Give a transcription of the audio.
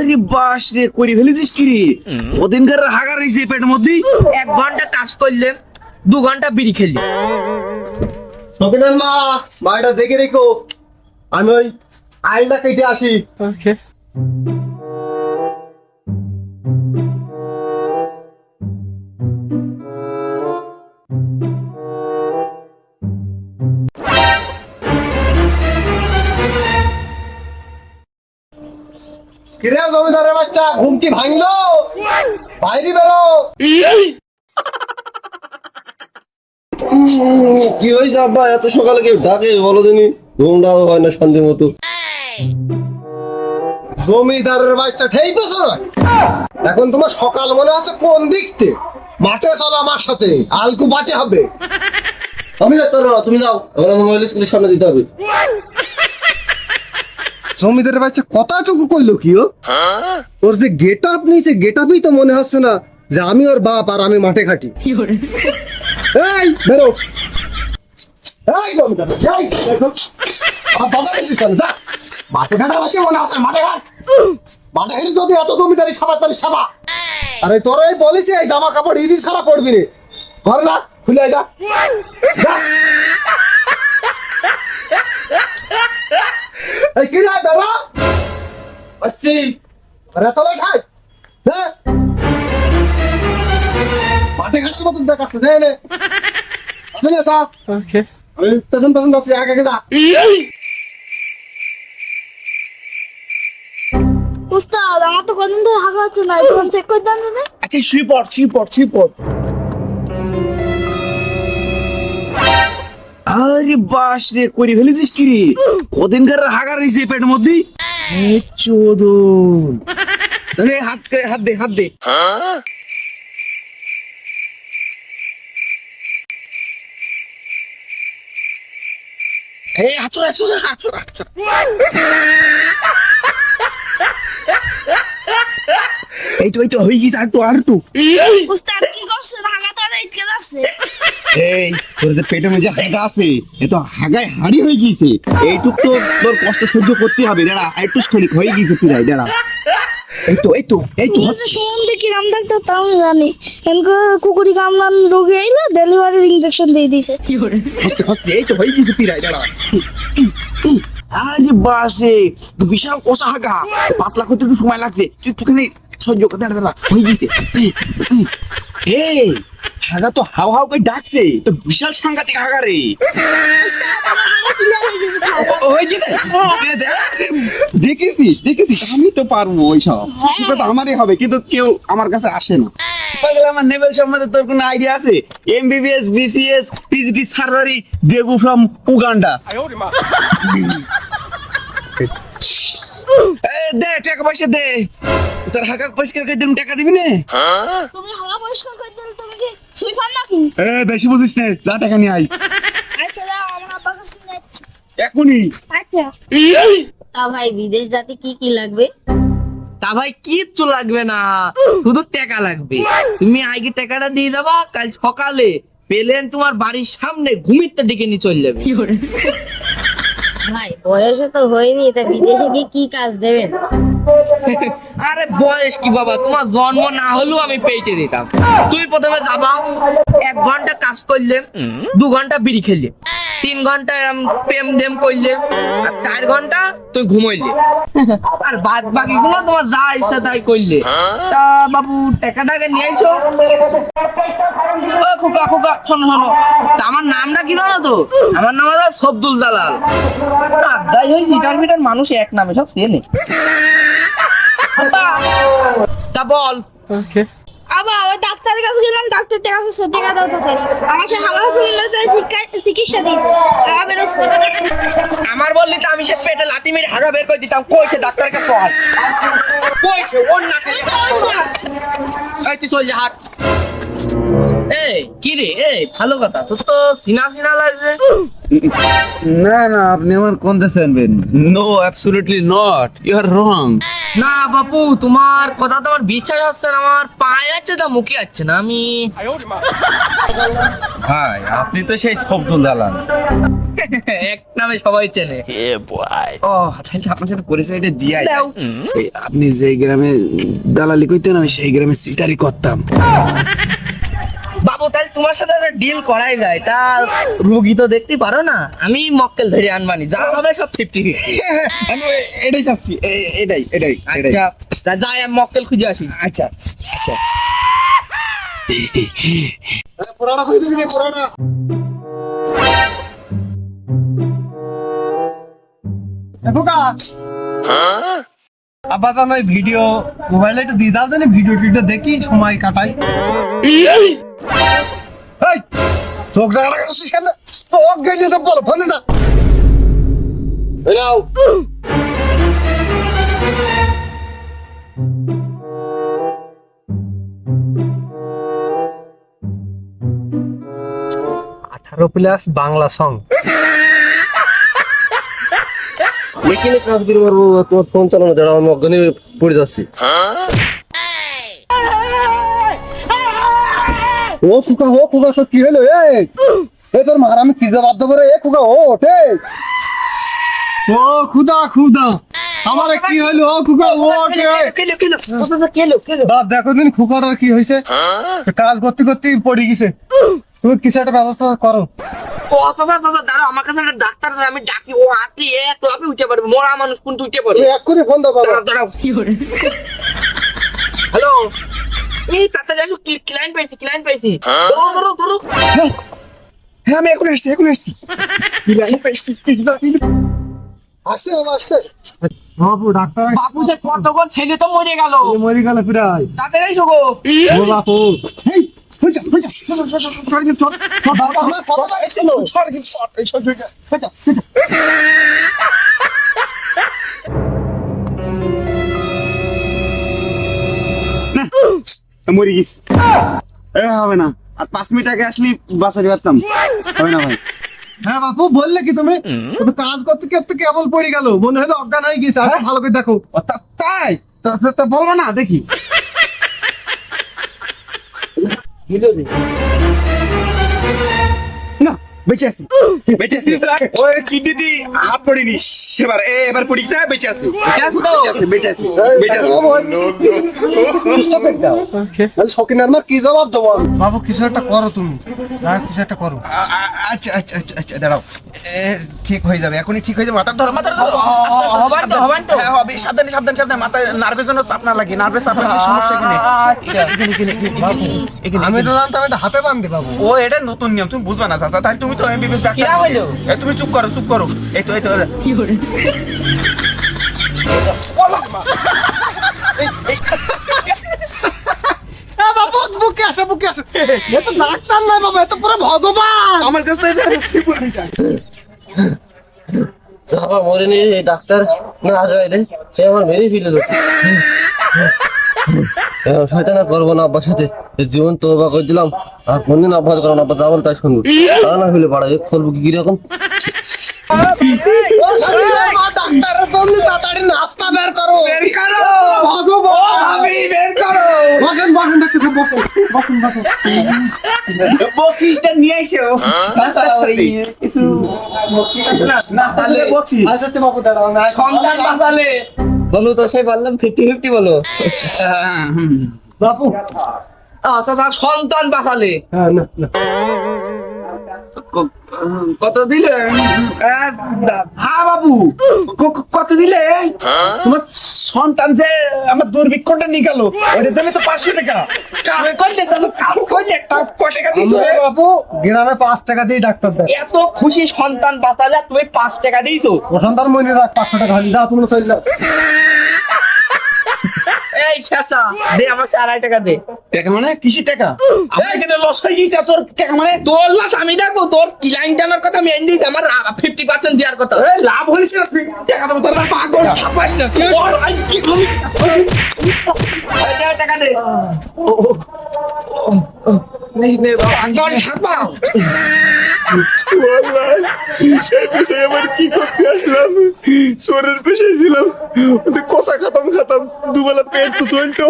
আরে বাস রে করি ফেলেছিস কি রে? ওদিনকার হাগা রয়েছে পেটের মধ্যে। 1 ঘন্টা কাজ করলে 2 ঘন্টা বিড়ি খেলি। সবিনার মা মাটা দেখে রেখো, আমি ওই আইলটা কেটে আসি। কিরে জমিদারের বাচ্চা, ঘুম কি ভাঙলো? বাইরে বেরো। কি হয়েছে আব্বা, এত সকালে কেউ ডাকে বলো দিনি? ঘুমটাও হয় না শান্তি মতো। জমিদারের বাচ্চা ঠেই পেছো না? এখন তোমার সকাল মনে আছে কোন দিকতে? মাঠে চলো আমার সাথে, আলকু বাটে হবে। আমি যাই, তোর তুমি যাও, আমার মোবাইল স্কুলের সামনে দিতে হবে। জমিদারের বাচ্চা কথাটুকু কইলো কি ও? ওর যে গেট আপ নিয়েছে, গেট আপই তো মনে হচ্ছে না যে আমি ওর বাপ আর আমি মাঠে খাটি। এই বেরো। এই জমিদার, এই দেখো। আমার দাদা এসেছে কেন? যা। মাঠে ঘাটার বসে মনে হচ্ছে মাঠে ঘাট। মাঠে ঘাটে যদি এত জমিদারি ছাপা তাহলে ছাপা। আরে তোর এই বলেছি এই জামা কাপড় ইদি ছাড়া পড়বি রে। ঘরে যা, খুলে যা। যা। এই কি রে বেরো। আসছি। আরে তোলে খাই। দে। মাঠে ঘাটার মতন দেখাচ্ছে, দে নে। আসলে সা। ওকে। আমি পেছন পেছন যাচ্ছি, আগে আগে যা। উস্তাদ আমার তো কোনদিন ধরে হাগা হচ্ছে না, একটু চেক করে দেন না। আচ্ছা শুয়ে পড়। আরে বাস রে করি ফেলেছিস কি রে? ওদিনকার হাগা রয়েছে পেটের মধ্যে। চোদন। তাহলে হাত দে। এই আচর। এই তো হয়ে গেছে, আর একটু। উস্তাদ কি করছেন? হাগা তো আটকে যাচ্ছে। এই তোর যে পেটের মধ্যে হাগা আছে, এ তো হাগায় হাড়ি হয়ে গিয়েছে। এইটুক তো তোর কষ্ট সহ্য করতে হবে। দাঁড়া একটু স্থলিক হয়ে গিয়েছে পিরাই, দাঁড়া। এই তো সম্বন্ধে কিরাম ডাক্তার তাও আমি জানি। এনকো কুকুরি কামড়ান রোগী আইলো, ডেলিভারির ইনজেকশন দিয়ে দিয়েছে। হচ্ছে এই তো হয়ে গেছে পিরাই, দাঁড়া। আরে বাসে তো বিশাল কষা হাগা, পাতলা করতে একটু সময় লাগছে। তুই একটুখানি সহ্য কর, দাঁড়া হয়ে গেছে। এই হাগা তো হাও করে ডাকছে, তো বিশাল সাংঘাতিক হাগা রে। উস্তাদ আমার হাগা ক্লিয়ার হয়ে গেছে। হয়ে গেছে। দেখেছিস আমি তো পারবো ওইসব। সেটা তো আমারই হবে, কিন্তু কেউ আমার কাছে আসে না। আমার নেভেল সম্বন্ধে তোর কোনো আইডিয়া আছে? MBBS, BCS, PGT সার্জারি দেগু ফ্রম উগান্ডা। দে টাকা পয়সা দে, তোর হাগা পরিষ্কার করে দিন, টাকা দিবি না? তুমি হাগা পরিষ্কার করে দিলে তুমি কি সুই পান নাকি? বেশি বুঝিস না, যা টাকা নিয়ে আয় আচ্ছা দাও, আমার আব্বার কাছে যাচ্ছি। এখনই। আচ্ছা তা ভাই বিদেশ যাতে কি কি লাগবে? তা ভাই কিচ্ছু লাগবে না, শুধু টাকা লাগবে। তুমি আগে টাকাটা দিয়ে দেবা, কাল সকালে পেলেন তোমার বাড়ির সামনে ঘুমিতে ডেকে নিয়ে চলে যাবে। ভাই বয়সে তো হয়নি, তা বিদেশে গিয়ে কি কাজ দেবেন? আরে বয়স কি বাবা, তোমার জন্ম না হলেও আমি পেটে দিতাম। তুই প্রথমে যাবা, 1 ঘন্টা কাজ করলে 2 ঘন্টা বিড়ি খেললে, 3 ঘন্টা প্রেম ডেম করলে, আর 4 ঘন্টা তুই ঘুমাইলে, আর বাদ বাকি গুলো তোমার যা ইচ্ছা তাই করলে। তা বাবু টাকাটাকে নিয়ে আইছো। ও খোকা শোনো, তা আমার নামটা কি জানো তো? আমার নাম হলো সবদুল দালাল। আদাই হই সিটার মানুষ এক নামে সব চেনে। তা বল। আবার ওই ডাক্তারের কাছে গেলাম, ডাক্তার টাকা দিচ্ছে, টাকা দাও তো তাই। আমার সে হাগা হচ্ছে, চিকিৎসা দিয়েছে, হাগা বেরোচ্ছে। আমার বললি তো আমি সে পেটে লাথি মেরে হাগা বের করে দিতাম। কইছে ডাক্তারের কাছে চল, কইছে ওর না। এই তুই চল যা, হাট। এই কি রে, এই ভালো কথা, তোর তো সিনা সিনা লাগছে। না না, আপনি আমার কোনটা শুনবেন? No, absolutely not, you are wrong. না বাপু, তোমার কথা তো আমার বিশ্বাস হচ্ছে না, আমার পায়ে যাচ্ছে তা মুখে যাচ্ছে না। আমি ভাই, আপনি তো সেই শব্দ দালান। এক নামে সবাই চেনে। ও, তাহলে আপনার সাথে পরিচয়টা দিয়াই। দাও। আপনি যে গ্রামে দালালি করতেন, আমি সেই গ্রামে সিটারি করতাম। বাবু, তাহলে তোমার সাথে একটা ডিল করাই যায়। তা রুগী তো দেখতে পারো না, আমি মক্কেল ধরে আনবানি, যা হবে সব 50-50। আমি এটাই চাচ্ছি, এটাই এটাই এটাই। আচ্ছা, তা যাই আমি মক্কেল খুঁজে আসি। আচ্ছা আচ্ছা। পোড়াটা কই দিবি পোড়াটা? খোকা আব্বা জানো এই ভিডিও মোবাইলে একটু দিয়ে দাও, জানি ভিডিও টিডিও দেখি সময় কাটাই। এই চোখ জায়গা লাগাচ্ছিস কেন? চোখ গেলে তো বলো ফোনে না। বেরাও। +18 বাংলা সং। মেকিনে কাজ করে মারবো, তোমার ফোন চালানো দাঁড়াও, আমি অজ্ঞানী পড়ে যাচ্ছি। ও খোকা তো কি হলো? এই তোর মার আমি কি জবাব দেবো রে? খোকা ওঠে। ও খুদা আমার কি হলো? ও খোকা ওঠে। বাপ দেখো দিন খোকাটার কি হয়েছে, কাজ করতে করতে পড়ে গেছে। তুমি কিছু একটা ব্যবস্থা করো। ও চাচা, দাঁড়াও, আমার কাছে একটা ডাক্তার আছে, আমি ডাকি, ও হাতে এক লাফে উঠে পারবে। মরা মানুষ কোন উঠে পারবে? তুমি এক্ষুনি ফোন দাও বাবা। দাঁড়াও। হ্যালো, এই তাড়াতাড়ি আসো, ক্লায়েন্ট পাইছি। ধরো। হ্যাঁ, আমি এখন আসছি। আসছে বাবা আসছে। বাবু ডাক্তার বাপু, যে কতক্ষণ ছেলে তো মরে গেল, মরে গেল প্রায়। তাড়াতাড়ি এসো গো। ও বাপু এই হইছা বাবা আমার কথাটা শুনো। মরে গেছি। হবে না, আর 5 মিনিট আগে আসলে বাঁচাতে পারতাম। হবে না ভাই। হ্যাঁ বাপু, বললে কি তুমি? ও তো কাজ করতে করতে কেবল পড়ে গেল, মনে হলো অজ্ঞান হয়ে গেছে। আর ভালো করে দেখো। তাই তা বলবো না, দেখি। না, বেঁচে আছি। ওই কিডনি দিয়ে হাত পড়িনি, এবার পড়ি যায়, বেঁচে আছি। বেঁচে আছি। সুস্থ করে দাও। তাহলে শকিনার মা কি জবাব দেবো? বাবু কিছু একটা করো তুমি, কিছু একটা করো। আচ্ছা, দাঁড়াও। ঠিক হয়ে যাবে, এখনই ঠিক হয়ে যাবে। মাথা ধরো। হবেন তো। হ্যাঁ, হবে। সাবধানে। মাথায় নার্ভের জন্য চাপ না লাগে। নার্ভের চাপ লাগলে সমস্যা এখানে। আমি তো জানতাম এটা হাতে বান্ধে বাবু। ও, এটা নতুন নিয়ম, তুমি বুঝবা না চাচা। তাই তুমি তো এমবিবিএস ডাক্তার। কিরা হইলো? তুমি চুপ করো। এই তো বাবু বুকে আসো। এ তো ডাক্তার নয় বাবা, এ তো পুরো ভগবান। আমার কাছে বাবা মরেনি, এই ডাক্তার না আসবে রে, সে আমার মেরে ফেলে দিল। শয়তানা করবো না আব্বার সাথে, এই জীবন তওবা করে দিলাম। আর কোনদিন আব্বা করো না, আব্বা যা বলে তাই শুনবো। তা না হলে বাড়া খুলবো কি রকম। ডাক্তারের জন্য তাড়াতাড়ি নাস্তা বের করো। ভগবান বের করো। বসেন ডাক্তার বসেন। বকশিসটা নিয়ে এসো। কিছু বকশিস আচ্ছা বাবু দাঁড়াও, আমি সন্তান বাঁচালে বলো তো, সেই বললাম 50-50 বলো। বাবু আচ্ছা, সন্তান বাঁচালে হ্যাঁ না কত দিলে? হ্যাঁ বাবু, কত দিলে? তোমার সন্তান যে আমার দুর্ভিক্ষটা নিয়ে গেল, ওটা দেবে তো 500 টাকা। কাজ করলে টাকা দিছো? বাবু গ্রামে 5 টাকা দিয়ে ডাক্তার দেয়। এত খুশি সন্তান বাঁচালে তুমি 5 টাকা দিয়েছো? সন্তান মনে রাখ 500 টাকা হলে দাও, তোমরা চলে যাও। এই খেসা দে, আমার 2.5 টাকা দে। টাকা মানে কিসি টাকা? আমার এখানে লস হয়ে গেছে, তোর টাকা মানে? তোর লাস আমি দেখবো, তোর ক্লায়েন্ট টানার কথা আমি এনে দিয়েছি, আমার 50% দেওয়ার কথা। লাভ হয়েছে না, টাকা দেবো তোর পাগল। ছাপাস না, টাকা দে। আঙ্গন ছাপা সেই পেশায় আবার কি করতে আসলাম? চোরের পেশায় ছিলাম, কষা খাতাম দুবেলা পেট তো চলতো।